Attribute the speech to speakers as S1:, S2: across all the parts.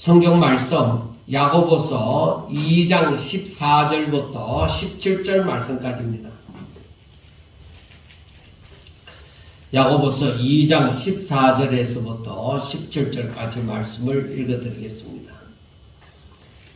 S1: 성경 말씀 야고보서 2장 14절부터 17절 말씀까지입니다. 야고보서 2장 14절에서부터 17절까지 말씀을 읽어드리겠습니다.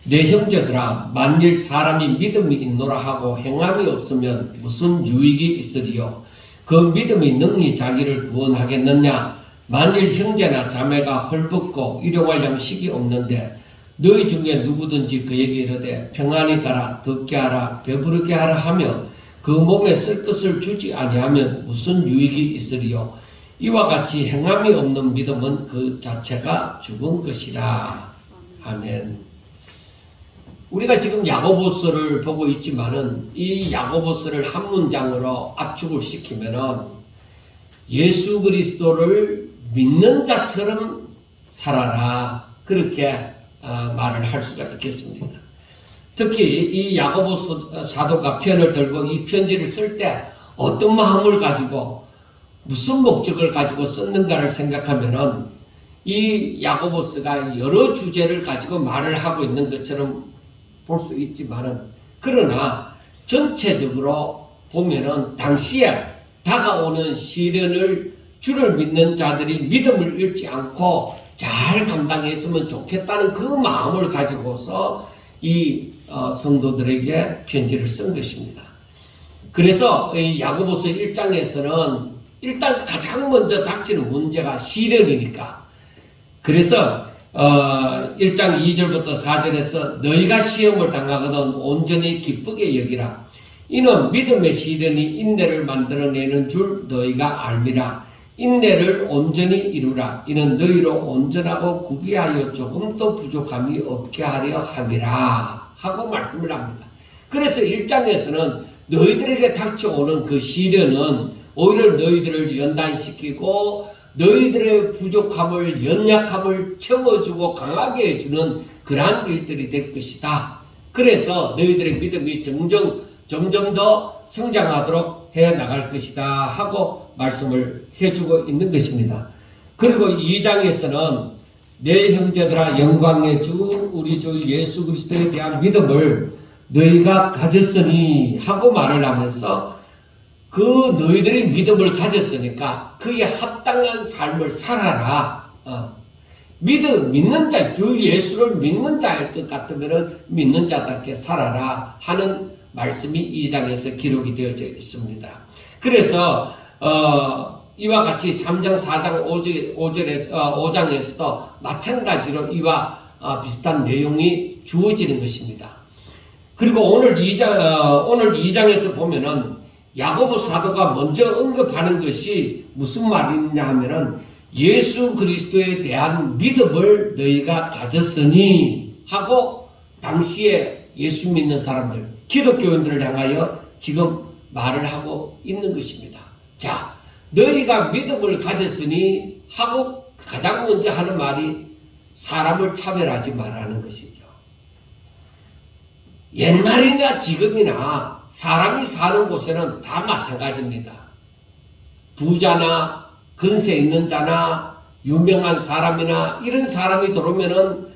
S1: 내 형제들아, 만일 사람이 믿음이 있노라 하고 행함이 없으면 무슨 유익이 있으리요? 그 믿음이 능히 자기를 구원하겠느냐? 만일 형제나 자매가 헐벗고 일용할 양식이 없는데 너희 중에 누구든지 그에게 이르되 평안히 가라, 덥게 하라, 배부르게 하라 하며 그 몸에 쓸 것을 주지 아니하면 무슨 유익이 있으리요? 이와 같이 행함이 없는 믿음은 그 자체가 죽은 것이라. 아멘. 우리가 지금 야고보서를 보고 있지만은 이 야고보서를 한 문장으로 압축을 시키면은 예수 그리스도를 믿는 자처럼 살아라, 그렇게 말을 할 수가 있겠습니다. 특히 이 야고보 사도가 편을 들고 이 편지를 쓸 때 어떤 마음을 가지고 무슨 목적을 가지고 썼는가를 생각하면은 이 야고보서가 여러 주제를 가지고 말을 하고 있는 것처럼 볼 수 있지만은, 그러나 전체적으로 보면은 당시에 다가오는 시련을 주를 믿는 자들이 믿음을 잃지 않고 잘 감당했으면 좋겠다는 그 마음을 가지고서 이 성도들에게 편지를 쓴 것입니다. 그래서 이 야고보서 1장에서는 일단 가장 먼저 닥치는 문제가 시련이니까, 그래서 1장 2절부터 4절에서 너희가 시험을 당하거든 온전히 기쁘게 여기라. 이는 믿음의 시련이 인내를 만들어내는 줄 너희가 알미라. 인내를 온전히 이루라. 이는 너희로 온전하고 구비하여 조금도 부족함이 없게 하려 함이라 하고 말씀을 합니다. 그래서 1장에서는 너희들에게 닥쳐오는 그 시련은 오히려 너희들을 연단시키고 너희들의 부족함을, 연약함을 채워주고 강하게 해주는 그러한 일들이 될 것이다. 그래서 너희들의 믿음이 점점 더 성장하도록 해 나갈 것이다 하고 말씀을 해주고 있는 것입니다. 그리고 2장에서는 내 형제들아, 영광의 주 우리 주 예수 그리스도에 대한 믿음을 너희가 가졌으니 하고 말을 하면서 그 너희들이 믿음을 가졌으니까 그에 합당한 삶을 살아라. 믿는 자, 주 예수를 믿는 자일 것 같으면 믿는 자답게 살아라 하는 말씀이 2장에서 기록이 되어져 있습니다. 그래서 이와 같이 3장, 4장, 5장에서도 마찬가지로 이와 비슷한 내용이 주어지는 것입니다. 그리고 오늘 2장에서 보면은 야고보 사도가 먼저 언급하는 것이 무슨 말이냐 하면은 예수 그리스도에 대한 믿음을 너희가 가졌으니 하고 당시에 예수 믿는 사람들, 기독교인들을 향하여 지금 말을 하고 있는 것입니다. 자, 너희가 믿음을 가졌으니 하고 가장 먼저 하는 말이 사람을 차별하지 말라는 것이죠. 옛날이나 지금이나 사람이 사는 곳에는 다 마찬가지입니다. 부자나 근세 있는 자나 유명한 사람이나 이런 사람이 들어오면은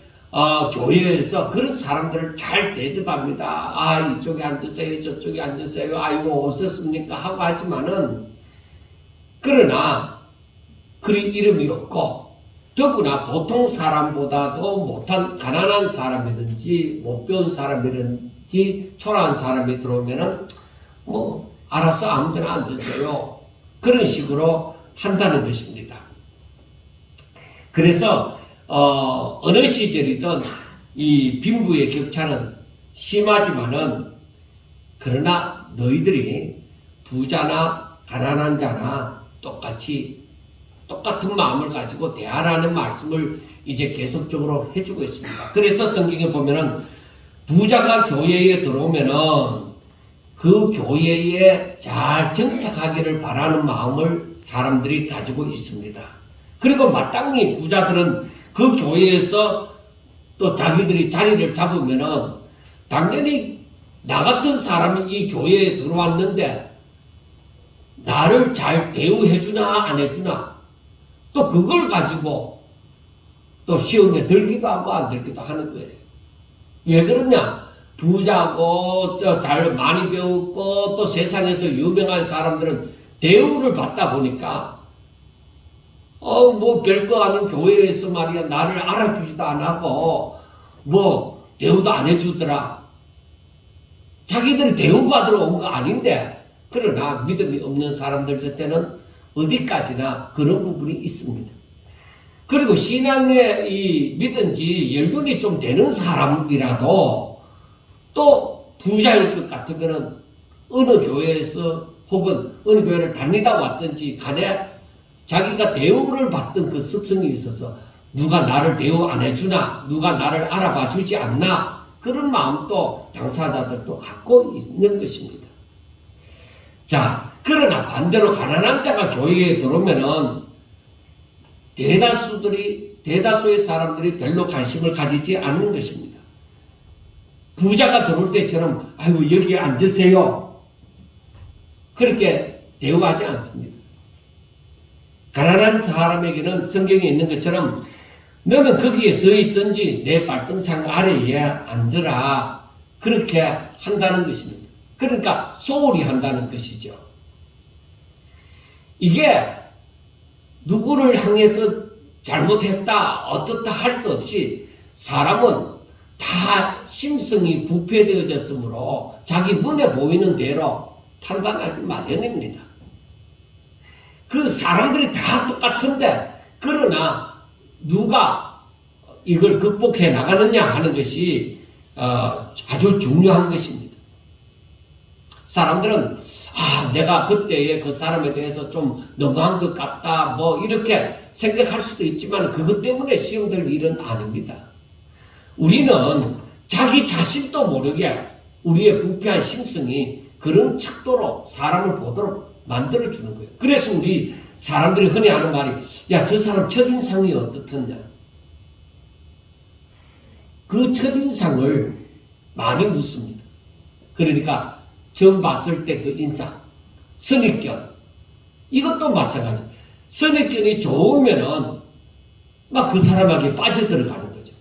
S1: 교회에서 그런 사람들을 잘 대접합니다. 아, 이쪽에 앉으세요, 저쪽에 앉으세요, 아이고 오셨습니까 하고 하지만은, 그러나 그리 이름이 없고 더구나 보통 사람보다도 못한 가난한 사람이든지 못 배운 사람이든지 초라한 사람이 들어오면은 뭐 알아서 아무데나 앉으세요, 그런 식으로 한다는 것입니다. 그래서 어느 시절이든 이 빈부의 격차는 심하지만은, 그러나 너희들이 부자나 가난한 자나 똑같은 마음을 가지고 대하라는 말씀을 이제 계속적으로 해주고 있습니다. 그래서 성경에 보면은 부자가 교회에 들어오면은 그 교회에 잘 정착하기를 바라는 마음을 사람들이 가지고 있습니다. 그리고 마땅히 부자들은 그 교회에서 또 자기들이 자리를 잡으면은 당연히 나 같은 사람이 이 교회에 들어왔는데 나를 잘 대우해주나 안 해주나, 또 그걸 가지고 또 시험에 들기도 하고 안 들기도 하는 거예요. 왜 그러냐? 부자고 잘 많이 배웠고 또 세상에서 유명한 사람들은 대우를 받다 보니까 뭐 별거 아닌 교회에서 말이야 나를 알아주지도 안 하고 뭐 대우도 안 해주더라. 자기들이 대우받으러 온 거 아닌데, 그러나 믿음이 없는 사람들 곁에는 어디까지나 그런 부분이 있습니다. 그리고 신앙에 믿은 지 연륜이 좀 되는 사람이라도 또 부자일 것 같으면은 어느 교회에서 혹은 어느 교회를 다니다 왔든지 간에 자기가 대우를 받던 그 습성이 있어서 누가 나를 대우 안 해주나, 누가 나를 알아봐 주지 않나, 그런 마음도 당사자들도 갖고 있는 것입니다. 자, 그러나 반대로 가난한 자가 교회에 들어오면은 대다수의 사람들이 별로 관심을 가지지 않는 것입니다. 부자가 들어올 때처럼 아이고 여기에 앉으세요, 그렇게 대우하지 않습니다. 가난한 사람에게는 성경에 있는 것처럼 너는 거기에 서 있든지 내 발등상 아래에 앉으라, 그렇게 한다는 것입니다. 그러니까 소홀히 한다는 것이죠. 이게 누구를 향해서 잘못했다 어떻다 할 것 없이 사람은 다 심성이 부패되어졌으므로 자기 눈에 보이는 대로 판단하기 마련입니다. 그 사람들이 다 똑같은데, 그러나 누가 이걸 극복해 나가느냐 하는 것이 아주 중요한 것입니다. 사람들은 내가 그때의 그 사람에 대해서 좀 너무한 것 같다 뭐 이렇게 생각할 수도 있지만 그것 때문에 시험될 일은 아닙니다. 우리는 자기 자신도 모르게 우리의 부패한 심성이 그런 척도로 사람을 보도록 만들어주는 거예요. 그래서 우리 사람들이 흔히 하는 말이, 야, 저 사람 첫인상이 어떻느냐. 그 첫인상을 많이 묻습니다. 그러니까 처음 봤을 때 그 인상, 선입견, 이것도 마찬가지. 선입견이 좋으면은 막 그 사람에게 빠져들어가는 거죠.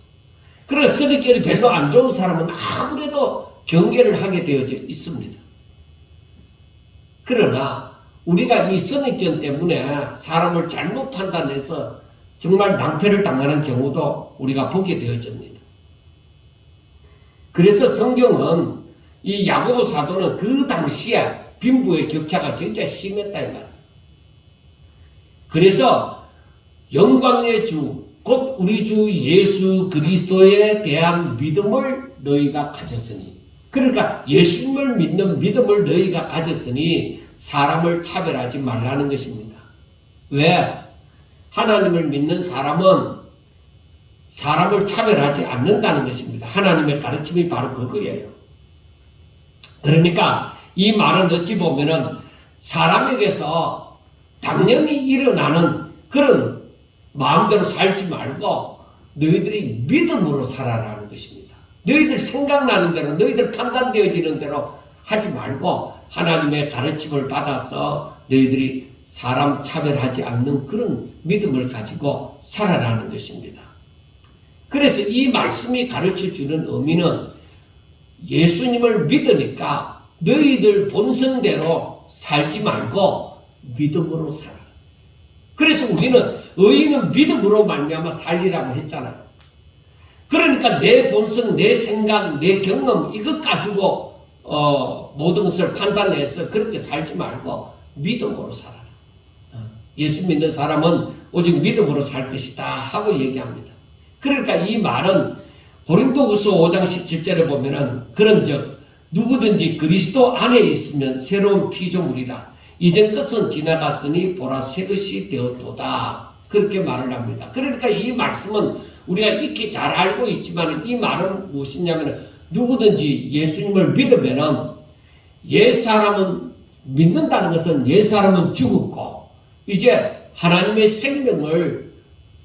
S1: 그래서 선입견이 별로 안 좋은 사람은 아무래도 경계를 하게 되어져 있습니다. 그러나 우리가 이 선입견 때문에 사람을 잘못 판단해서 정말 낭패를 당하는 경우도 우리가 보게 되어집니다. 그래서 성경은 이 야고보 사도는 그 당시에 빈부의 격차가 굉장히 심했다 이 말이에요. 그래서 영광의 주, 곧 우리 주 예수 그리스도에 대한 믿음을 너희가 가졌으니, 그러니까 예수님을 믿는 믿음을 너희가 가졌으니 사람을 차별하지 말라는 것입니다. 왜? 하나님을 믿는 사람은 사람을 차별하지 않는다는 것입니다. 하나님의 가르침이 바로 그거예요. 그러니까 이 말은 어찌 보면은 사람에게서 당연히 일어나는 그런 마음대로 살지 말고 너희들이 믿음으로 살아라는 것입니다. 너희들 생각나는 대로, 너희들 판단되어지는 대로 하지 말고 하나님의 가르침을 받아서 너희들이 사람 차별하지 않는 그런 믿음을 가지고 살아라는 것입니다. 그래서 이 말씀이 가르쳐주는 의미는 예수님을 믿으니까 너희들 본성대로 살지 말고 믿음으로 살아. 그래서 우리는 의인은 믿음으로 말미암아 살리라고 했잖아요. 그러니까 내 본성, 내 생각, 내 경험 이것 가지고 모든 것을 판단해서 그렇게 살지 말고 믿음으로 살아라. 예수 믿는 사람은 오직 믿음으로 살 것이다 하고 얘기합니다. 그러니까 이 말은 고린도후서 5장 17절에 보면은 그런즉 누구든지 그리스도 안에 있으면 새로운 피조물이라. 이전 것은 지나갔으니 보라 새 것이 되었도다. 그렇게 말을 합니다. 그러니까 이 말씀은 우리가 익히 잘 알고 있지만 이 말은 무엇이냐면 누구든지 예수님을 믿으면은 옛사람은 믿는다는 것은 옛사람은 죽었고 이제 하나님의 생명을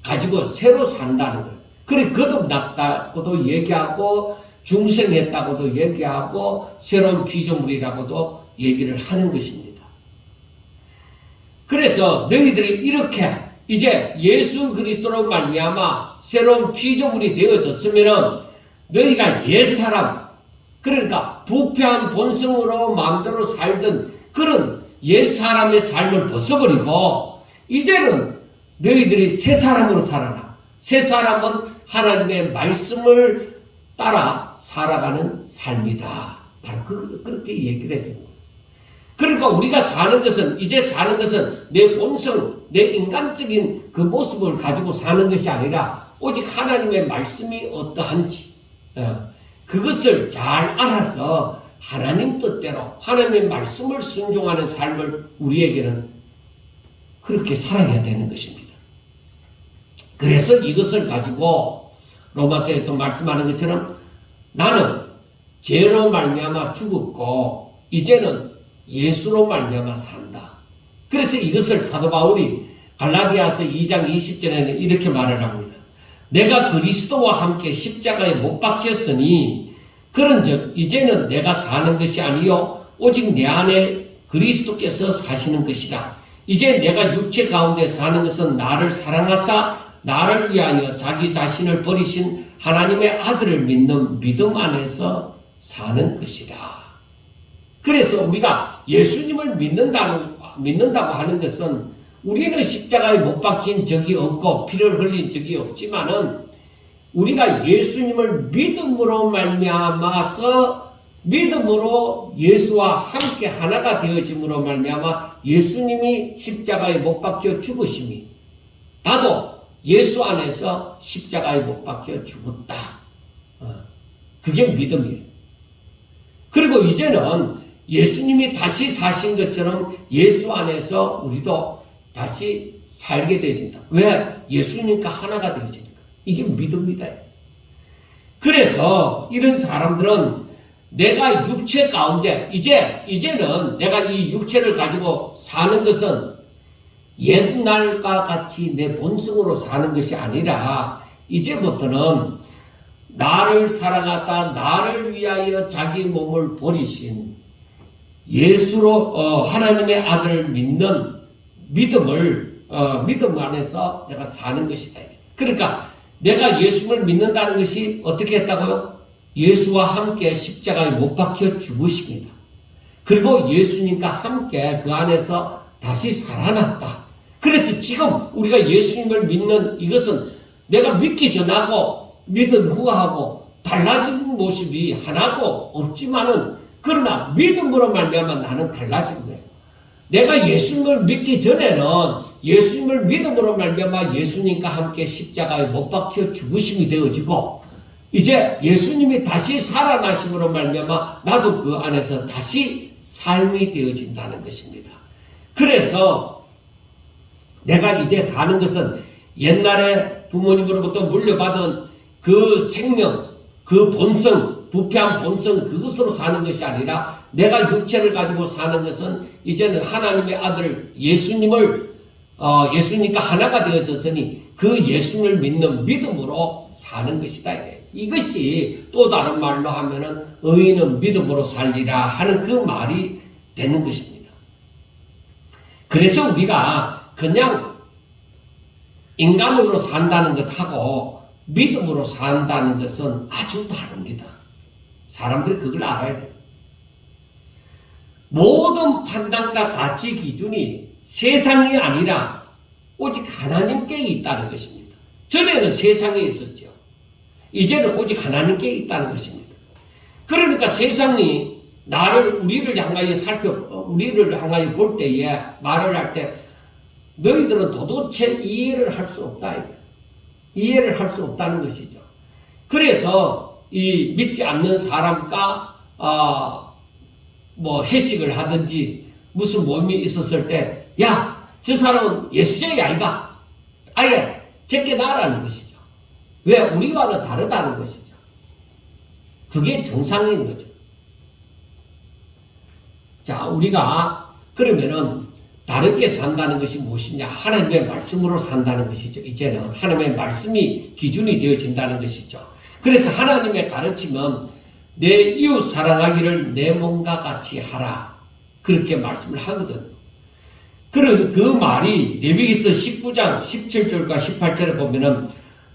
S1: 가지고 새로 산다는 거예요. 그래 거듭났다고도 얘기하고 중생했다고도 얘기하고 새로운 피조물이라고도 얘기를 하는 것입니다. 그래서 너희들이 이렇게 이제 예수 그리스도로 말미암아 새로운 피조물이 되어졌으면은 너희가 옛사람, 그러니까 부패한 본성으로 마음대로 살던 그런 옛사람의 삶을 벗어버리고 이제는 너희들이 새 사람으로 살아라. 새 사람은 하나님의 말씀을 따라 살아가는 삶이다. 바로 그렇게 얘기를 해주는 거예요. 그러니까 우리가 사는 것은, 이제 사는 것은 내 본성, 내 인간적인 그 모습을 가지고 사는 것이 아니라 오직 하나님의 말씀이 어떠한지 그것을 잘 알아서 하나님 뜻대로 하나님의 말씀을 순종하는 삶을 우리에게는 그렇게 살아야 되는 것입니다. 그래서 이것을 가지고 로마서에 또 말씀하는 것처럼 나는 죄로 말미암아 죽었고 이제는 예수로 말미암아 산다. 그래서 이것을 사도 바울이 갈라디아서 2장 20절에는 이렇게 말을 합니다. 내가 그리스도와 함께 십자가에 못 박혔으니 그런즉 이제는 내가 사는 것이 아니요 오직 내 안에 그리스도께서 사시는 것이라. 이제 내가 육체 가운데 사는 것은 나를 사랑하사 나를 위하여 자기 자신을 버리신 하나님의 아들을 믿는 믿음 안에서 사는 것이라. 그래서 우리가 예수님을 믿는다고 하는 것은 우리는 십자가에 못 박힌 적이 없고 피를 흘린 적이 없지만은 우리가 예수님을 믿음으로 말미암아서 믿음으로 예수와 함께 하나가 되어짐으로 말미암아 예수님이 십자가에 못 박혀 죽으심이 나도 예수 안에서 십자가에 못 박혀 죽었다. 그게 믿음이에요. 그리고 이제는 예수님이 다시 사신 것처럼 예수 안에서 우리도 다시 살게 되어진다. 왜? 예수님과 하나가 되어지니까. 이게 믿음이다. 그래서 이런 사람들은 내가 육체 가운데 이제는 내가 이 육체를 가지고 사는 것은 옛날과 같이 내 본성으로 사는 것이 아니라 이제부터는 나를 사랑하사 나를 위하여 자기 몸을 버리신 예수로 하나님의 아들을 믿는 믿음 안에서 내가 사는 것이다. 그러니까 내가 예수를 믿는다는 것이 어떻게 했다고요? 예수와 함께 십자가에 못 박혀 죽으십니다. 그리고 예수님과 함께 그 안에서 다시 살아났다. 그래서 지금 우리가 예수님을 믿는 이것은 내가 믿기 전하고 믿은 후하고 달라진 모습이 하나도 없지만은 그러나 믿음으로 말미암아 나는 달라진 거예요. 내가 예수님을 믿기 전에는 예수님을 믿음으로 말미암아 예수님과 함께 십자가에 못 박혀 죽으심이 되어지고 이제 예수님이 다시 살아나심으로 말미암아 나도 그 안에서 다시 삶이 되어진다는 것입니다. 그래서 내가 이제 사는 것은 옛날에 부모님으로부터 물려받은 그 생명, 그 본성, 부패한 본성 그것으로 사는 것이 아니라 내가 육체를 가지고 사는 것은 이제는 하나님의 아들 예수님과 하나가 되어졌으니 그 예수님을 믿는 믿음으로 사는 것이다. 이것이 또 다른 말로 하면은 의인은 믿음으로 살리라 하는 그 말이 되는 것입니다. 그래서 우리가 그냥 인간으로 산다는 것하고 믿음으로 산다는 것은 아주 다릅니다. 사람들이 그걸 알아야 돼요. 모든 판단과 가치 기준이 세상이 아니라 오직 하나님께 있다는 것입니다. 전에는 세상에 있었죠. 이제는 오직 하나님께 있다는 것입니다. 그러니까 세상이 우리를 향하여 볼 때에 말을 할 때 너희들은 도대체 이해를 할 수 없다. 이해를 할 수 없다는 것이죠. 그래서 이 믿지 않는 사람과 회식을 하든지 무슨 모임이 있었을 때 야, 저 사람은 예수쟁이 아이가 아예 제게 나라는 것이죠. 왜? 우리와는 다르다는 것이죠. 그게 정상인 거죠. 자, 우리가 그러면은 다르게 산다는 것이 무엇이냐? 하나님의 말씀으로 산다는 것이죠. 이제는 하나님의 말씀이 기준이 되어진다는 것이죠. 그래서 하나님의 가르침은 내 이웃 사랑하기를 내 몸과 같이 하라. 그렇게 말씀을 하거든. 그 말이 레위기서 19장 17절과 18절에 보면은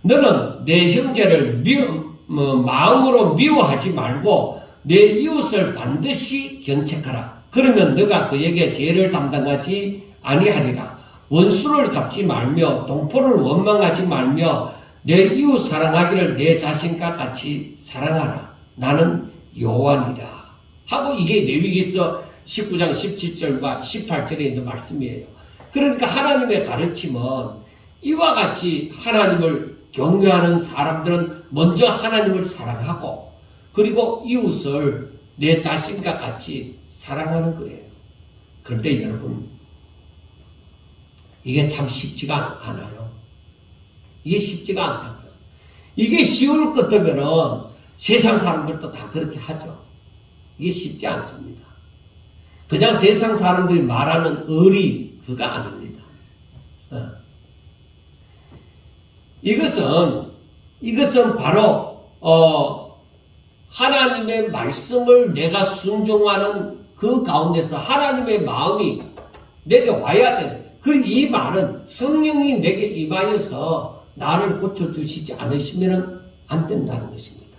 S1: 너는 내 형제를 마음으로 미워하지 말고 내 이웃을 반드시 견책하라. 그러면 너가 그에게 죄를 담당하지 아니하리라. 원수를 갚지 말며 동포를 원망하지 말며 내 이웃 사랑하기를 내 자신과 같이 사랑하라. 나는 여호와니라. 하고 이게 레위기서 19장 17절과 18절에 있는 말씀이에요. 그러니까 하나님의 가르침은 이와 같이 하나님을 경외하는 사람들은 먼저 하나님을 사랑하고 그리고 이웃을 내 자신과 같이 사랑하는 거예요. 그런데 여러분, 이게 참 쉽지가 않아요. 이게 쉽지가 않다고요. 이게 쉬울 것 같으면은 세상 사람들도 다 그렇게 하죠. 이게 쉽지 않습니다. 그냥 세상 사람들이 말하는 의리 그거 아닙니다. 이것은 바로 하나님의 말씀을 내가 순종하는 그 가운데서 하나님의 마음이 내게 와야 되는. 그리고 이 말은 성령이 내게 임하여서 나를 고쳐주시지 않으시면 안 된다는 것입니다.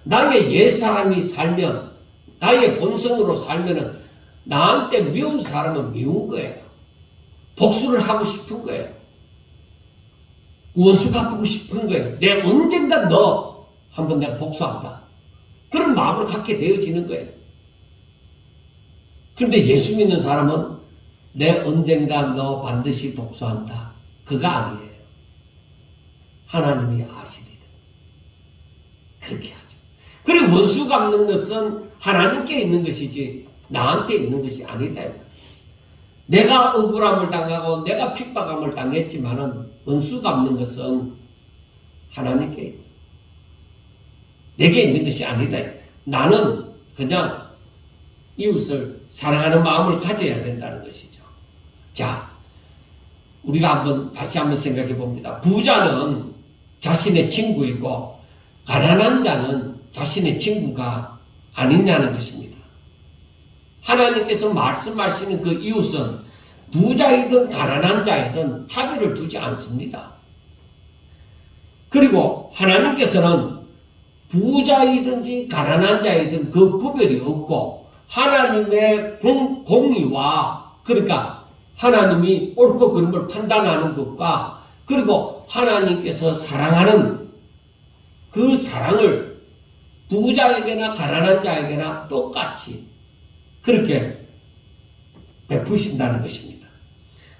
S1: 나의 옛사람이 살면, 나의 본성으로 살면은 나한테 미운 사람은 미운 거예요. 복수를 하고 싶은 거예요. 원수 갚고 싶은 거예요. 내가 언젠가 너 한번 내가 복수한다. 그런 마음을 갖게 되어지는 거예요. 그런데 예수 믿는 사람은 내 언젠가 너 반드시 복수한다. 그거 아니에요. 하나님이 아시리라. 그렇게 하죠. 그리고 원수 갚는 것은 하나님께 있는 것이지 나한테 있는 것이 아니다. 내가 억울함을 당하고 내가 핍박함을 당했지만은 원수 갚는 것은 하나님께 있다. 내게 있는 것이 아니다. 나는 그냥 이웃을 사랑하는 마음을 가져야 된다는 것이죠. 자, 우리가 다시 한번 생각해 봅니다. 부자는 자신의 친구이고 가난한 자는 자신의 친구가 아니냐는 것입니다. 하나님께서 말씀하시는 그 이웃은 부자이든 가난한 자이든 차별을 두지 않습니다. 그리고 하나님께서는 부자이든지 가난한 자이든 그 구별이 없고 하나님의 공의와 그러니까 하나님이 옳고 그른 걸 판단하는 것과 그리고 하나님께서 사랑하는 그 사랑을 부자에게나 가난한 자에게나 똑같이 그렇게 베푸신다는 것입니다.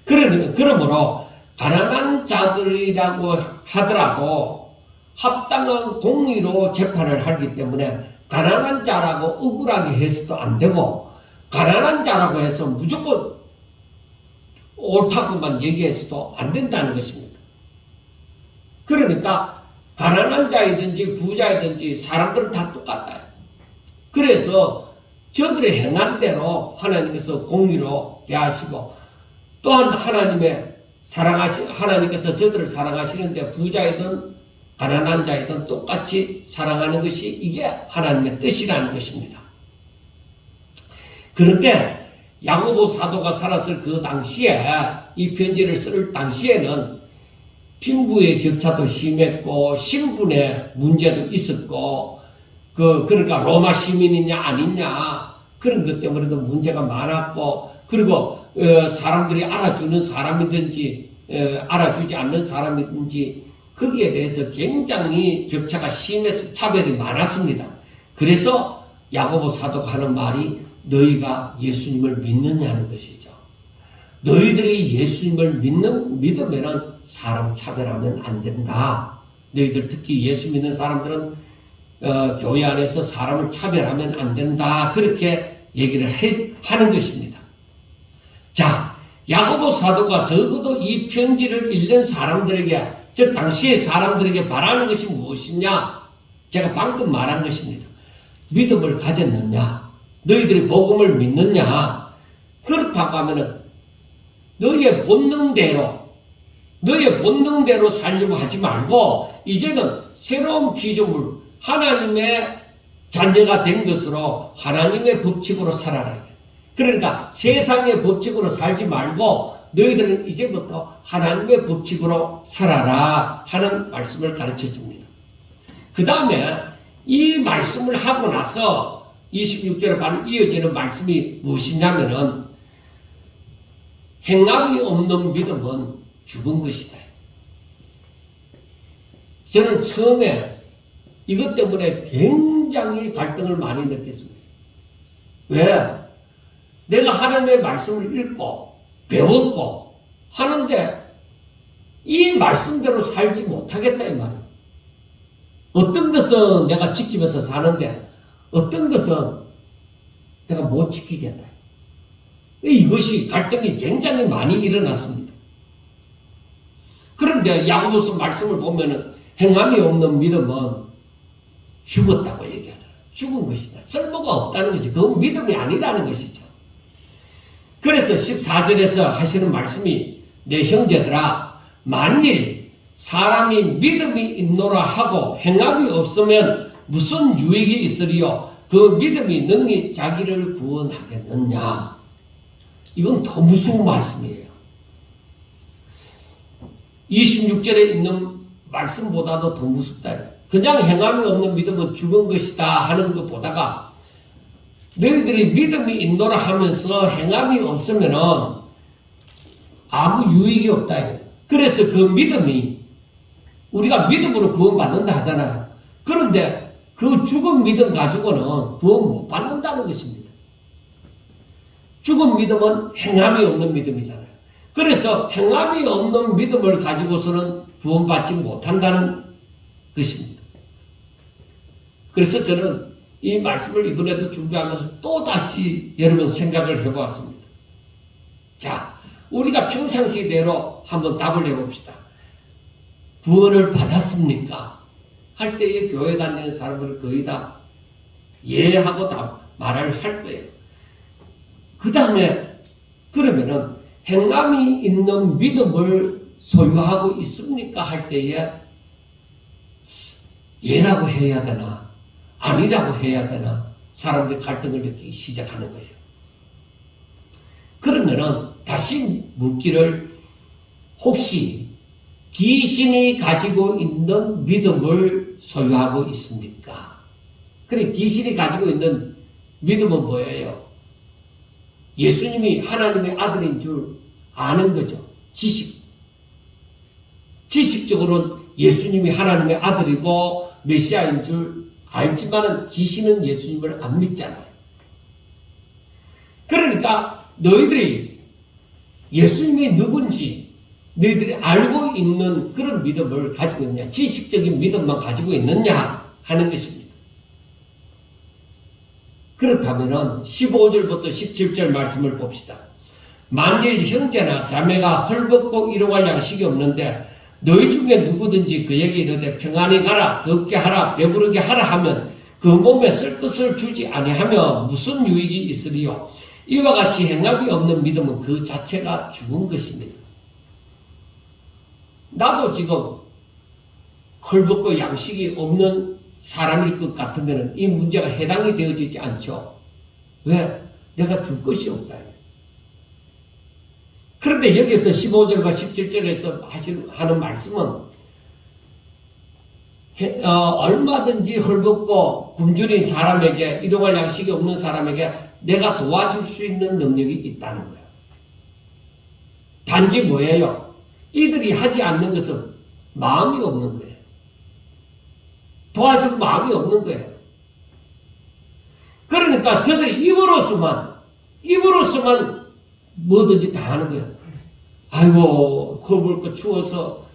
S1: 그러므로 가난한 자들이라고 하더라도 합당한 공의로 재판을 하기 때문에 가난한 자라고 억울하게 해서도 안 되고 가난한 자라고 해서 무조건 옳다고만 얘기해서도 안 된다는 것입니다. 그러니까 가난한 자이든지 부자이든지 사람들은 다 똑같다. 그래서 저들의 행한 대로 하나님께서 공의로 대하시고 또한 하나님께서 저들을 사랑하시는데 부자이든 가난한 자이든 똑같이 사랑하는 것이 이게 하나님의 뜻이라는 것입니다. 그런데 야고보 사도가 살았을 그 당시에 이 편지를 쓸 당시에는 빈부의 격차도 심했고 신분의 문제도 있었고 그러니까 로마 시민이냐 아니냐 그런 것 때문에도 문제가 많았고 그리고 사람들이 알아주는 사람이든지 알아주지 않는 사람이든지 거기에 대해서 굉장히 격차가 심해서 차별이 많았습니다. 그래서 야고보 사도가 하는 말이 너희가 예수님을 믿느냐는 것이죠. 너희들이 예수님을 믿으면 사람 차별하면 안 된다. 너희들 특히 예수 믿는 사람들은 교회 안에서 사람을 차별하면 안 된다. 그렇게 얘기를 하는 것입니다. 자, 야고보 사도가 적어도 이 편지를 읽는 사람들에게 즉 당시의 사람들에게 바라는 것이 무엇이냐? 제가 방금 말한 것입니다. 믿음을 가졌느냐? 너희들이 복음을 믿느냐? 그렇다고 하면은 너희의 본능대로 살려고 하지 말고 이제는 새로운 피조물 하나님의 자녀가 된 것으로 하나님의 법칙으로 살아라. 그러니까 세상의 법칙으로 살지 말고 너희들은 이제부터 하나님의 법칙으로 살아라 하는 말씀을 가르쳐 줍니다. 그 다음에 이 말씀을 하고 나서 26절에 바로 이어지는 말씀이 무엇이냐면은 행함이 없는 믿음은 죽은 것이다. 저는 처음에 이것 때문에 굉장히 갈등을 많이 느꼈습니다. 왜? 내가 하나님의 말씀을 읽고 배웠고 하는데 이 말씀대로 살지 못하겠다 이 말이에요. 어떤 것은 내가 지키면서 사는데 어떤 것은 내가 못 지키겠다. 이것이 갈등이 굉장히 많이 일어났습니다. 그런데 야고보서 말씀을 보면은 행함이 없는 믿음은 죽었다고 얘기하잖아요. 죽은 것이다. 쓸모가 없다는 것이 그건 믿음이 아니라는 것이죠. 그래서 14절에서 하시는 말씀이 내 형제들아 만일 사람이 믿음이 있노라 하고 행함이 없으면 무슨 유익이 있으리요? 그 믿음이 능히 자기를 구원하겠느냐? 이건 더 무서운 말씀이에요. 26절에 있는 말씀보다도 더 무섭다. 그냥 행함이 없는 믿음은 죽은 것이다 하는 것보다가 너희들이 믿음이 있노라 하면서 행함이 없으면은 아무 유익이 없다. 그래서 그 믿음이 우리가 믿음으로 구원받는다 하잖아요. 그런데 그 죽은 믿음 가지고는 구원 못 받는다는 것입니다. 죽은 믿음은 행함이 없는 믿음이잖아요. 그래서 행함이 없는 믿음을 가지고서는 구원받지 못한다는 것입니다. 그래서 저는 이 말씀을 이번에도 준비하면서 또 다시 여러 번 생각을 해보았습니다. 자, 우리가 평상시대로 한번 답을 해봅시다. 구원을 받았습니까? 할 때에 교회 다니는 사람들은 거의 다 예하고 다 말을 할 거예요. 그 다음에 그러면은 행함이 있는 믿음을 소유하고 있습니까? 할 때에 예라고 해야 되나 아니라고 해야 되나 사람들이 갈등을 느끼기 시작하는 거예요. 그러면은 다시 묻기를 혹시 귀신이 가지고 있는 믿음을 소유하고 있습니까? 그래 귀신이 가지고 있는 믿음은 뭐예요? 예수님이 하나님의 아들인 줄 아는 거죠. 지식적으로는 예수님이 하나님의 아들이고 메시아인 줄 알지만은 귀신은 예수님을 안 믿잖아요. 그러니까 너희들이 예수님이 누군지 너희들이 알고 있는 그런 믿음을 가지고 있느냐, 지식적인 믿음만 가지고 있느냐 하는 것입니다. 그렇다면 15절부터 17절 말씀을 봅시다. 만일 형제나 자매가 헐벗고 일용할 양식이 없는데 너희 중에 누구든지 그에게 이르되 평안히 가라, 덥게 하라, 배부르게 하라 하면 그 몸에 쓸 것을 주지 아니하며 무슨 유익이 있으리요? 이와 같이 행함이 없는 믿음은 그 자체가 죽은 것입니다. 나도 지금 헐벗고 양식이 없는 사람일 것 같으면 이 문제가 해당이 되어지지 않죠. 왜? 내가 줄 것이 없다. 그런데 여기서 15절과 17절에서 하는 말씀은 얼마든지 헐벗고 굶주린 사람에게 일용할 양식이 없는 사람에게 내가 도와줄 수 있는 능력이 있다는 거예요. 단지 뭐예요? 이들이 하지 않는 것은 마음이 없는 거예요. 도와줄 마음이 없는 거예요. 그러니까 저들이 입으로서만 뭐든지 다 하는 거예요. 아이고 헐벗고 추워서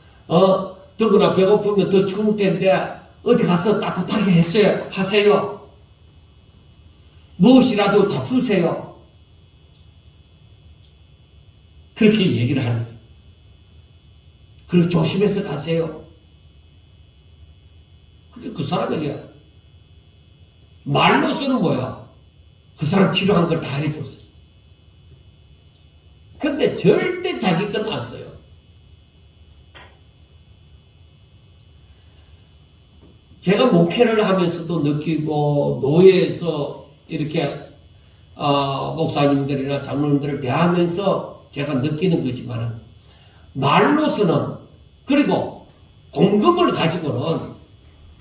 S1: 더구나 배고프면 더 추울 텐데 어디 가서 따뜻하게 하세요. 무엇이라도 잡수세요. 그렇게 얘기를 하는 거예요. 그리고 조심해서 가세요. 그게 그 사람에게 말로서는 뭐야? 그 사람 필요한 걸 다 해줬어요. 근데 절대 자기 건 안 써요. 제가 목회를 하면서도 느끼고 노예에서 이렇게 목사님들이나 장로님들을 대하면서 제가 느끼는 것이지만 말로서는 그리고 공금을 가지고는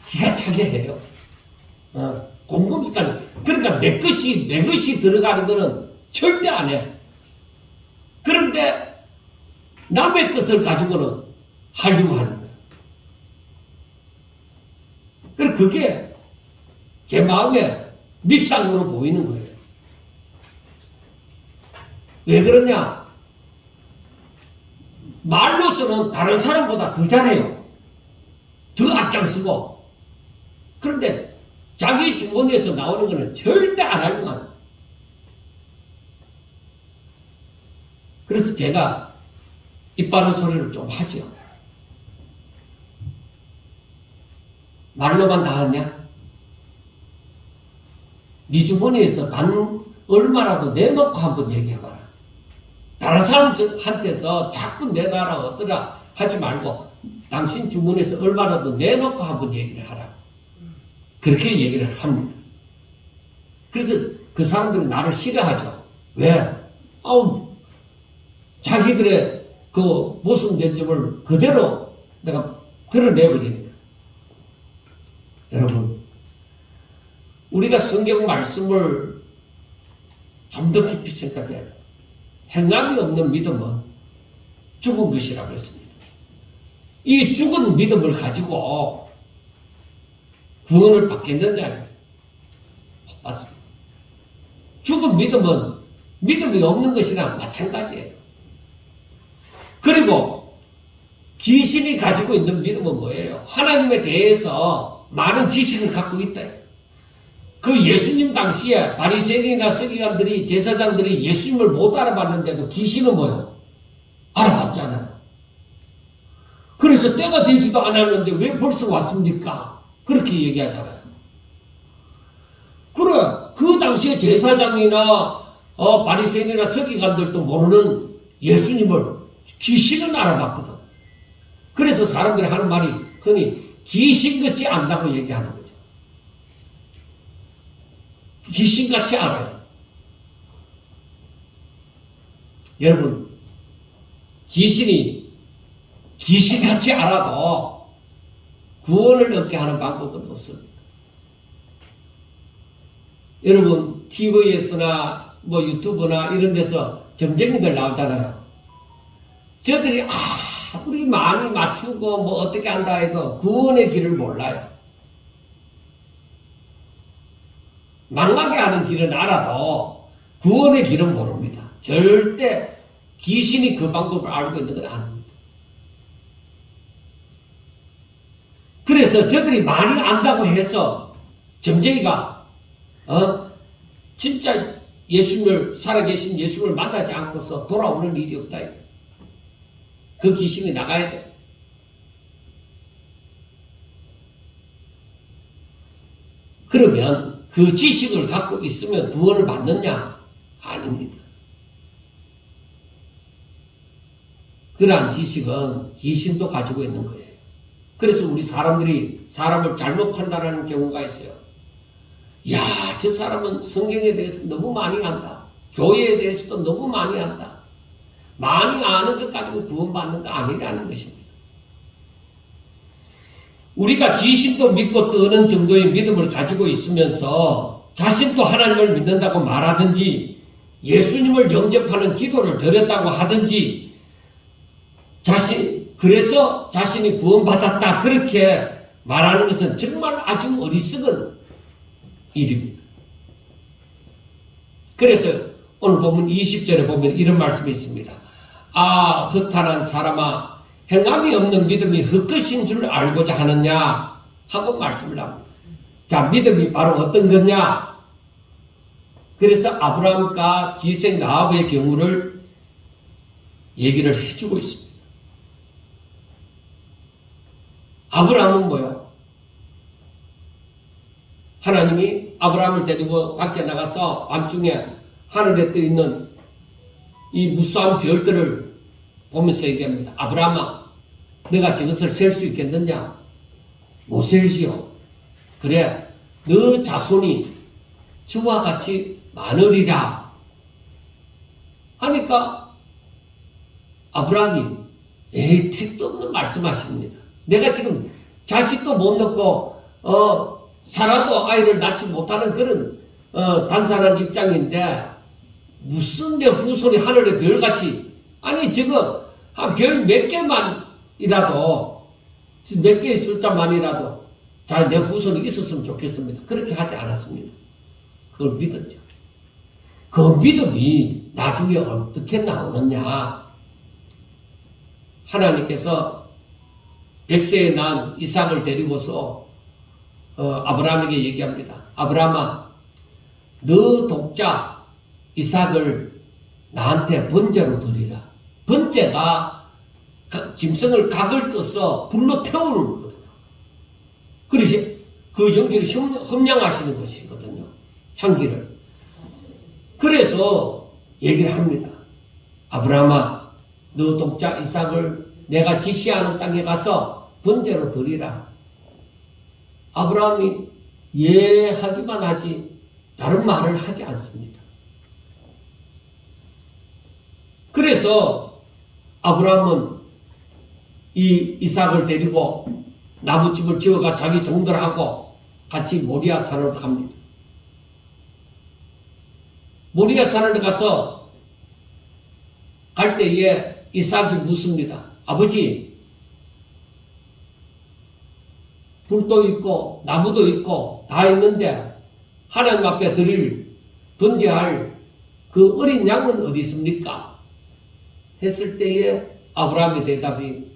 S1: 기가 차게 해요. 공금 습관. 그러니까 내 것이 들어가는 거는 절대 안 해. 그런데 남의 것을 가지고는 하려고 하는 거예요. 그리고 그게 제 마음에 밉상으로 보이는 거예요. 왜 그러냐? 말로서는 다른 사람보다 더 잘해요. 더 앞장서고. 그런데 자기 주머니에서 나오는 거는 절대 안 하려고 하는 거예요. 그래서 제가 입 바른 소리를 좀 하죠. 말로만 다 하냐? 네 주머니에서 단 얼마라도 내놓고 한번 얘기해봐라. 다른 사람한테서 자꾸 내놔라 어떠라 하지 말고 당신 주머니에서 얼마라도 내놓고 한번 얘기를 하라. 그렇게 얘기를 합니다. 그래서 그 사람들이 나를 싫어하죠. 왜? 자기들의 그 모순된 점을 그대로 내가 드러내버리니까. 여러분, 우리가 성경 말씀을 좀 더 깊이 생각해야 돼요. 행함이 없는 믿음은 죽은 것이라고 했습니다. 이 죽은 믿음을 가지고 구원을 받겠느냐? 못 받습니다. 죽은 믿음은 믿음이 없는 것이랑 마찬가지예요. 그리고 귀신이 가지고 있는 믿음은 뭐예요? 하나님에 대해서 많은 지식을 갖고 있다. 그 예수님 당시에 바리새인이나 서기관들이 제사장들이 예수님을 못 알아봤는데도 귀신은 뭐예요? 알아봤잖아요. 그래서 때가 되지도 않았는데 왜 벌써 왔습니까? 그렇게 얘기하잖아요. 그래, 그 당시에 제사장이나 바리새인이나 서기관들도 모르는 예수님을 귀신은 알아봤거든. 그래서 사람들이 하는 말이 흔히 귀신같이 안다고 얘기하는 거죠. 귀신같이 알아요. 여러분, 귀신같이 알아도 구원을 얻게 하는 방법은 없습니다. 여러분, TV에서나 유튜브나 이런 데서 점쟁이들 나오잖아요. 저들이 우리 많이 맞추고 어떻게 한다 해도 구원의 길을 몰라요. 망하게 하는 길은 알아도 구원의 길은 모릅니다. 절대 귀신이 그 방법을 알고 있는 건 아닙니다. 그래서 저들이 많이 안다고 해서 점쟁이가 진짜 살아계신 예수님을 만나지 않고서 돌아오는 일이 없다. 그 귀신이 나가야 돼. 그러면 그 지식을 갖고 있으면 구원을 받느냐? 아닙니다. 그러한 지식은 귀신도 가지고 있는 거예요. 그래서 우리 사람들이 사람을 잘못 판단하는 경우가 있어요. 야, 저 사람은 성경에 대해서 너무 많이 안다. 교회에 대해서도 너무 많이 안다. 많이 아는 것 가지고 구원받는 거 아니라는 것입니다. 우리가 귀신도 믿고 떠는 정도의 믿음을 가지고 있으면서 자신도 하나님을 믿는다고 말하든지 예수님을 영접하는 기도를 드렸다고 하든지 그래서 자신이 구원받았다 그렇게 말하는 것은 정말 아주 어리석은 일입니다. 그래서 오늘 보면 20절에 보면 이런 말씀이 있습니다. 허탄한 사람아, 행함이 없는 믿음이 헛것인 줄 알고자 하느냐 하고 말씀을 합니다. 자, 믿음이 바로 어떤 거냐? 그래서 아브라함과 기생 라합의 경우를 얘기를 해주고 있습니다. 아브라함은 뭐요? 하나님이 아브라함을 데리고 밖에 나가서 밤중에 하늘에 떠 있는 이 무수한 별들을 보면서 얘기합니다. 아브라함아, 너가 저것을 셀 수 있겠느냐? 못 셀지요. 그래, 너 자손이 저와 같이 많으리라 하니까 아브라함이 택도 없는 말씀하십니다. 내가 지금 자식도 못 낳고 살아도 아이를 낳지 못하는 그런 단순한 입장인데 무슨 내 후손이 하늘의 별같이 아니 지금 한 별 몇 개만이라도 몇 개의 숫자만이라도 자, 내 후손이 있었으면 좋겠습니다. 그렇게 하지 않았습니다. 그걸 믿었죠. 그 믿음이 나중에 어떻게 나오느냐. 하나님께서 100세에 낳은 이삭을 데리고서 아브라함에게 얘기합니다. 아브라함아, 너 독자 이삭을 나한테 번제로 드리라. 번제가 짐승을 각을 떠서 불로 태우는 거거든요. 그래서 그 연기를 험량하시는 것이거든요. 향기를. 그래서 얘기를 합니다. 아브라함아, 너 독자 이삭을 내가 지시하는 땅에 가서 번제로 드리라. 아브라함이 예 하기만 하지 다른 말을 하지 않습니다. 그래서 아브라함은 이 이삭을 데리고 나무집을 지어가 자기 종들하고 같이 모리아 산으로 갑니다. 모리아 산을 가서 갈 때에 이삭이 묻습니다. 아버지, 불도 있고 나무도 있고 다 있는데 하나님 앞에 번제할 그 어린 양은 어디 있습니까? 했을 때에 아브라함의 대답이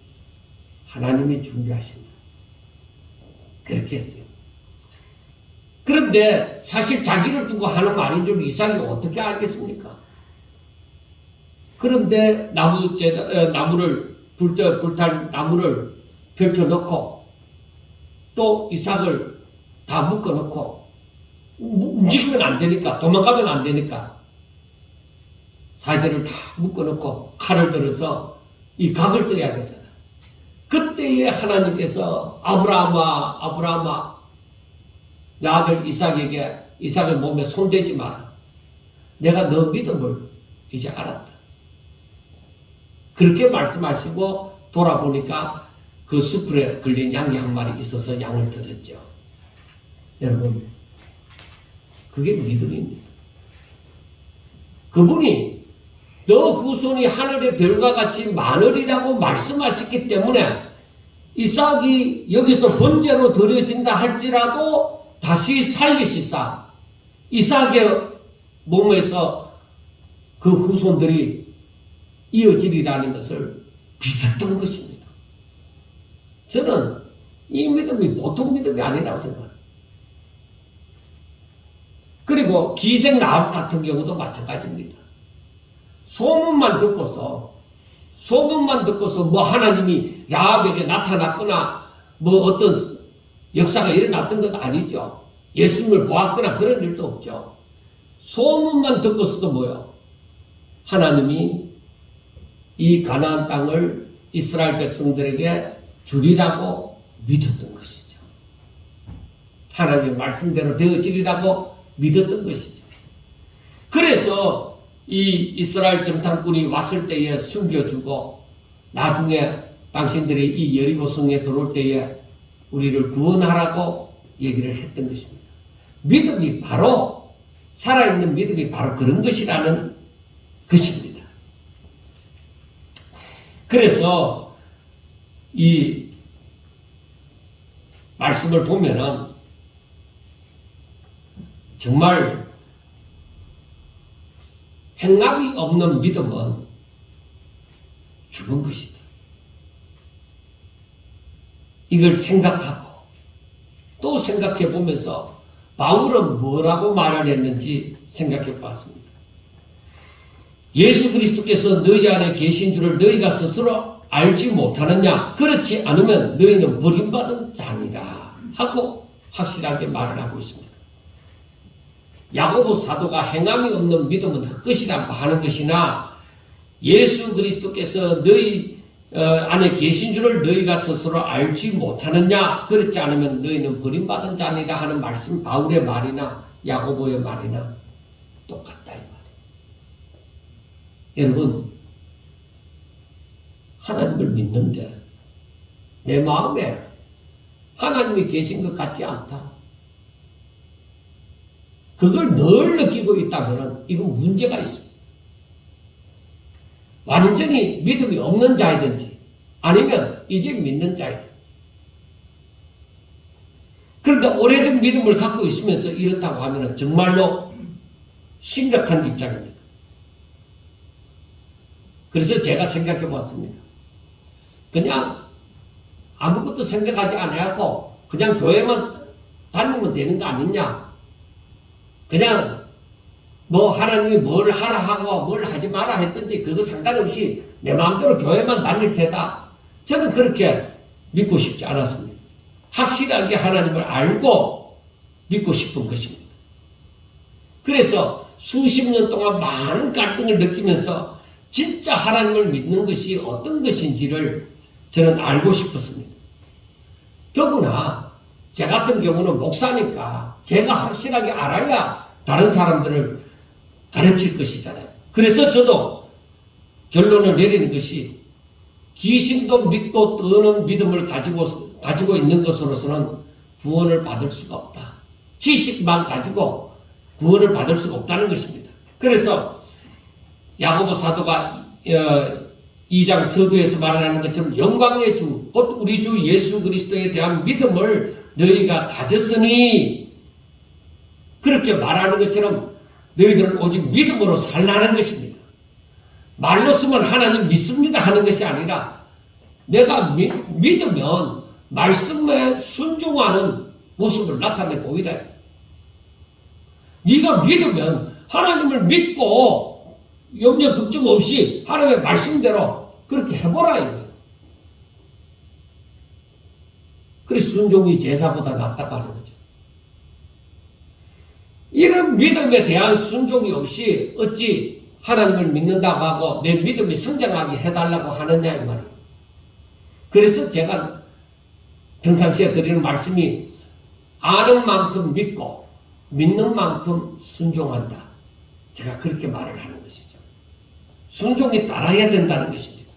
S1: 하나님이 준비하신다. 그렇게 했어요. 그런데 사실 자기를 두고 하는 말인 줄 이삭이 어떻게 알겠습니까? 그런데 나무를 불탈 나무를 펼쳐놓고 또 이삭을 다 묶어놓고 움직이면 안 되니까 도망가면 안 되니까 사제를 다 묶어놓고 칼을 들어서 이 각을 떠야 되잖아. 그때에 하나님께서 아브라함아 내 아들 이삭의 몸에 손대지 마라. 내가 너 믿음을 이제 알았다. 그렇게 말씀하시고 돌아보니까 그 숯불에 걸린 양이 한 마리 있어서 양을 드렸죠. 여러분, 그게 믿음입니다. 그분이 너 후손이 하늘의 별과 같이 많으리라고 말씀하셨기 때문에 이삭이 여기서 번제로 드려진다 할지라도 다시 살리시사 이삭의 몸에서 그 후손들이 이어지리라는 것을 믿었던 것입니다. 저는 이 믿음이 보통 믿음이 아니라고 생각합니다. 그리고 기생 라합 같은 경우도 마찬가지입니다. 소문만 듣고서 뭐 하나님이 라합에게 나타났거나 뭐 어떤 역사가 일어났던 건 아니죠. 예수님을 보았거나 그런 일도 없죠. 소문만 듣고서도 뭐요? 하나님이 이 가나안 땅을 이스라엘 백성들에게 주리라고 믿었던 것이죠. 하나님의 말씀대로 되어지리라고 믿었던 것이죠. 그래서 이 이스라엘 정탐꾼이 왔을 때에 숨겨주고 나중에 당신들이 이 여리고 성에 들어올 때에 우리를 구원하라고 얘기를 했던 것입니다. 믿음이 바로 살아있는 믿음이 바로 그런 것이라는 것입니다. 그래서 이 말씀을 보면은 정말 행함이 없는 믿음은 죽은 것이다. 이걸 생각하고 또 생각해 보면서 바울은 뭐라고 말을 했는지 생각해 봤습니다. 예수 그리스도께서 너희 안에 계신 줄을 너희가 스스로 알지 못하느냐? 그렇지 않으면 너희는 버림받은 자니라 하고 확실하게 말을 하고 있습니다. 야고보 사도가 행함이 없는 믿음은 헛것이라고 하는 것이나 예수 그리스도께서 너희 안에 계신 줄을 너희가 스스로 알지 못하느냐? 그렇지 않으면 너희는 버림받은 자니라 하는 말씀, 바울의 말이나 야고보의 말이나 똑같다 이 말이에요. 여러분, 하나님을 믿는데 내 마음에 하나님이 계신 것 같지 않다. 그걸 늘 느끼고 있다면 이건 문제가 있습니다. 완전히 믿음이 없는 자이든지 아니면 이제 믿는 자이든지. 그런데 오래된 믿음을 갖고 있으면서 이렇다고 하면 정말로 심각한 입장입니다. 그래서 제가 생각해 봤습니다. 그냥 아무것도 생각하지 않고 그냥 교회만 다니면 되는 거 아니냐. 그냥 뭐 하나님이 뭘 하라 하고 뭘 하지 마라 했든지 그거 상관없이 내 마음대로 교회만 다닐 테다. 저는 그렇게 믿고 싶지 않았습니다. 확실하게 하나님을 알고 믿고 싶은 것입니다. 그래서 수십 년 동안 많은 갈등을 느끼면서 진짜 하나님을 믿는 것이 어떤 것인지를 저는 알고 싶었습니다. 더구나 제 같은 경우는 목사니까 제가 확실하게 알아야 다른 사람들을 가르칠 것이잖아요. 그래서 저도 결론을 내리는 것이 귀신도 믿고 떠는 믿음을 가지고 있는 것으로서는 구원을 받을 수가 없다. 지식만 가지고 구원을 받을 수가 없다는 것입니다. 그래서 야고보 사도가 2장 서두에서 말하는 것처럼 영광의 주, 곧 우리 주 예수 그리스도에 대한 믿음을 너희가 가졌으니 그렇게 말하는 것처럼 너희들은 오직 믿음으로 살라는 것입니다. 말로 쓰면 하나님 믿습니다 하는 것이 아니라 내가 믿으면 말씀에 순종하는 모습을 나타내 보이라. 네가 믿으면 하나님을 믿고 염려 걱정 없이 하나님의 말씀대로 그렇게 해보라 이거예요. 그래서 순종이 제사보다 낫다고 하는 거죠. 이런 믿음에 대한 순종이 없이 어찌 하나님을 믿는다고 하고 내 믿음이 성장하게 해달라고 하느냐 이 말이에요. 그래서 제가 평상시에 드리는 말씀이 아는 만큼 믿고 믿는 만큼 순종한다. 제가 그렇게 말을 하는 것이죠. 순종이 따라야 된다는 것입니다.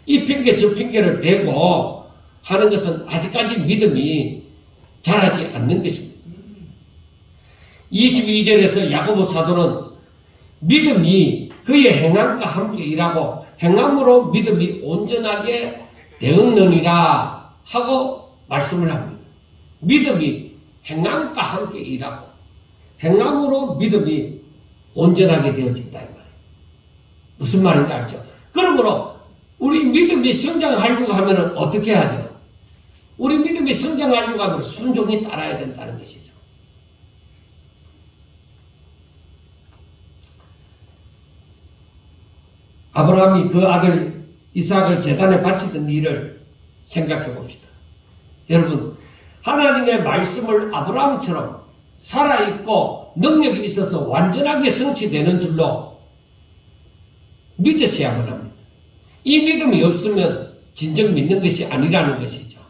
S1: 이 핑계 저 핑계를 대고 하는 것은 아직까지 믿음이 자라지 않는 것입니다. 22절에서 야고보 사도는 믿음이 그의 행함과 함께 일하고 행함으로 믿음이 온전하게 되었느니라 하고 말씀을 합니다. 믿음이 행함과 함께 일하고 행함으로 믿음이 온전하게 되어진다 이 말이에요. 무슨 말인지 알죠? 그러므로 우리 믿음이 성장하려고 하면 어떻게 해야 돼요? 우리 믿음이 성장하려고 하면 순종이 따라야 된다는 것이죠. 아브라함이 그 아들 이삭을 제단에 바치던 일을 생각해 봅시다. 여러분, 하나님의 말씀을 아브라함처럼 살아있고 능력이 있어서 완전하게 성취되는 줄로 믿으셔야만 합니다. 이 믿음이 없으면 진정 믿는 것이 아니라는 것이죠.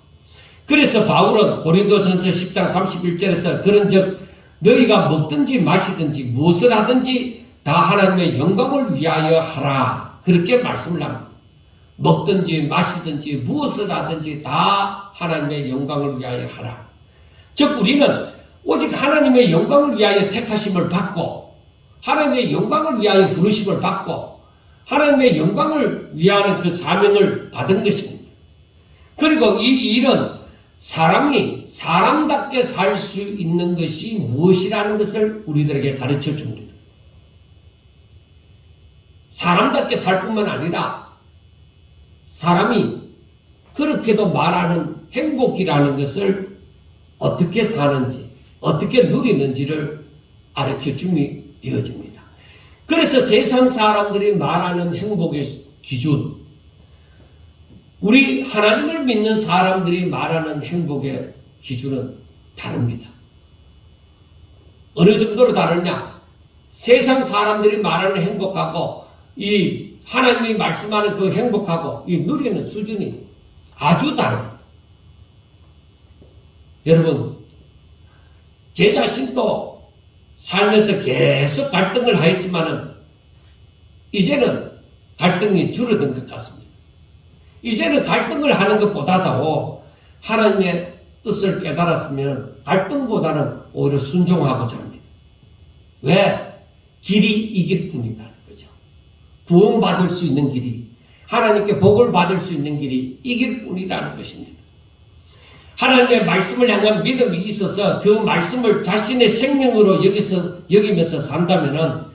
S1: 그래서 바울은 고린도전서 10장 31절에서 그런즉 너희가 먹든지 마시든지 무엇을 하든지 다 하나님의 영광을 위하여 하라. 그렇게 말씀을 합니다. 먹든지 마시든지 무엇을 하든지 다 하나님의 영광을 위하여 하라. 즉 우리는 오직 하나님의 영광을 위하여 택하심을 받고 하나님의 영광을 위하여 부르심을 받고 하나님의 영광을 위하는 그 사명을 받은 것입니다. 그리고 이 일은 사람이 사람답게 살 수 있는 것이 무엇이라는 것을 우리들에게 가르쳐 줍니다. 사람답게 살 뿐만 아니라 사람이 그렇게도 말하는 행복이라는 것을 어떻게 사는지 어떻게 누리는지를 가르쳐 줌이 되어집니다. 그래서 세상 사람들이 말하는 행복의 기준, 우리 하나님을 믿는 사람들이 말하는 행복의 기준은 다릅니다. 어느 정도로 다르냐? 세상 사람들이 말하는 행복하고 이 하나님이 말씀하는 그 행복하고 이 누리는 수준이 아주 다릅니다. 여러분, 제 자신도 살면서 계속 갈등을 하였지만은 이제는 갈등이 줄어든 것 같습니다. 이제는 갈등을 하는 것보다도 하나님의 뜻을 깨달았으면 갈등보다는 오히려 순종하고자 합니다. 왜? 길이 이길 뿐이다. 그죠? 구원받을 수 있는 길이, 하나님께 복을 받을 수 있는 길이 이길 뿐이라는 것입니다. 하나님의 말씀을 향한 믿음이 있어서 그 말씀을 자신의 생명으로 여기면서 산다면은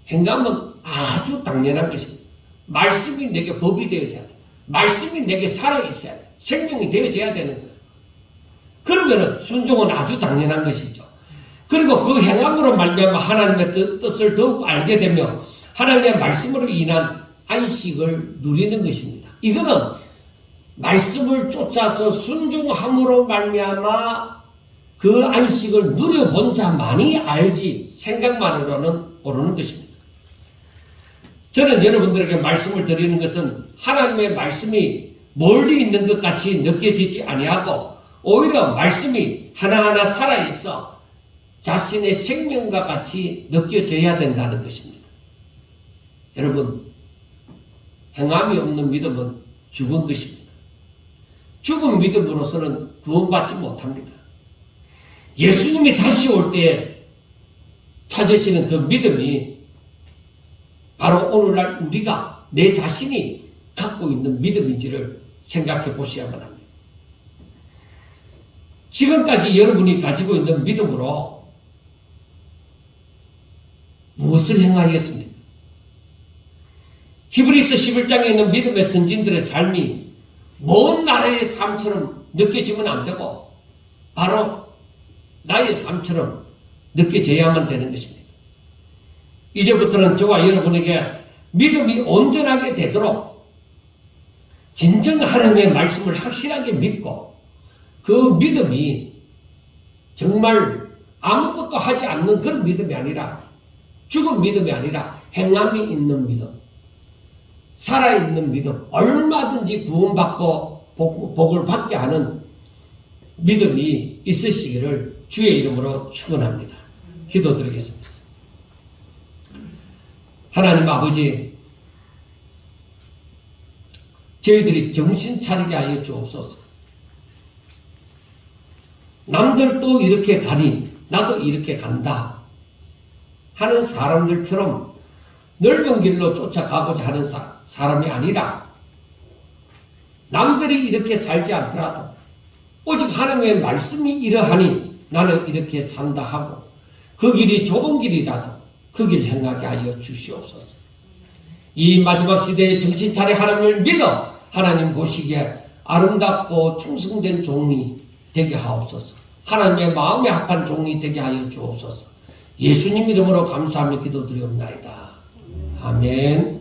S1: 행함은 아주 당연한 것입니다. 말씀이 내게 법이 되어져야 돼. 말씀이 내게 살아있어야 돼. 생명이 되어져야 되는 거예요. 그러면은 순종은 아주 당연한 것이죠. 그리고 그 행함으로 말미암아 하나님의 뜻을 더욱 알게 되며 하나님의 말씀으로 인한 안식을 누리는 것입니다. 이거는 말씀을 쫓아서 순종함으로 말미암아 그 안식을 누려본 자만이 알지 생각만으로는 모르는 것입니다. 저는 여러분들에게 말씀을 드리는 것은 하나님의 말씀이 멀리 있는 것 같이 느껴지지 아니하고 오히려 말씀이 하나하나 살아있어 자신의 생명과 같이 느껴져야 된다는 것입니다. 여러분, 행함이 없는 믿음은 죽은 것입니다. 죽은 믿음으로서는 구원받지 못합니다. 예수님이 다시 올 때에 찾으시는 그 믿음이 바로 오늘날 우리가 내 자신이 갖고 있는 믿음인지를 생각해 보셔야만 합니다. 지금까지 여러분이 가지고 있는 믿음으로 무엇을 행하였습니까? 히브리서 11장에 있는 믿음의 선진들의 삶이 먼 나라의 삶처럼 느껴지면 안 되고 바로 나의 삶처럼 느껴져야만 되는 것입니다. 이제부터는 저와 여러분에게 믿음이 온전하게 되도록 진정 하나님의 말씀을 확실하게 믿고 그 믿음이 정말 아무것도 하지 않는 그런 믿음이 아니라 죽은 믿음이 아니라 행함이 있는 믿음, 살아있는 믿음, 얼마든지 구원받고 복을 받게 하는 믿음이 있으시기를 주의 이름으로 축원합니다. 기도드리겠습니다. 하나님 아버지, 저희들이 정신 차리게 하여 주옵소서. 남들도 이렇게 가니 나도 이렇게 간다 하는 사람들처럼 넓은 길로 쫓아가고자 하는 사람이 아니라 남들이 이렇게 살지 않더라도 오직 하나님의 말씀이 이러하니 나는 이렇게 산다 하고 그 길이 좁은 길이라도 그 길 행하게 하여 주시옵소서. 이 마지막 시대에 정신 차려 하나님을 믿어 하나님 보시기에 아름답고 충성된 종이 되게 하옵소서. 하나님의 마음에 합한 종이 되게 하여 주옵소서. 예수님 이름으로 감사하며 기도드리옵나이다. 아멘.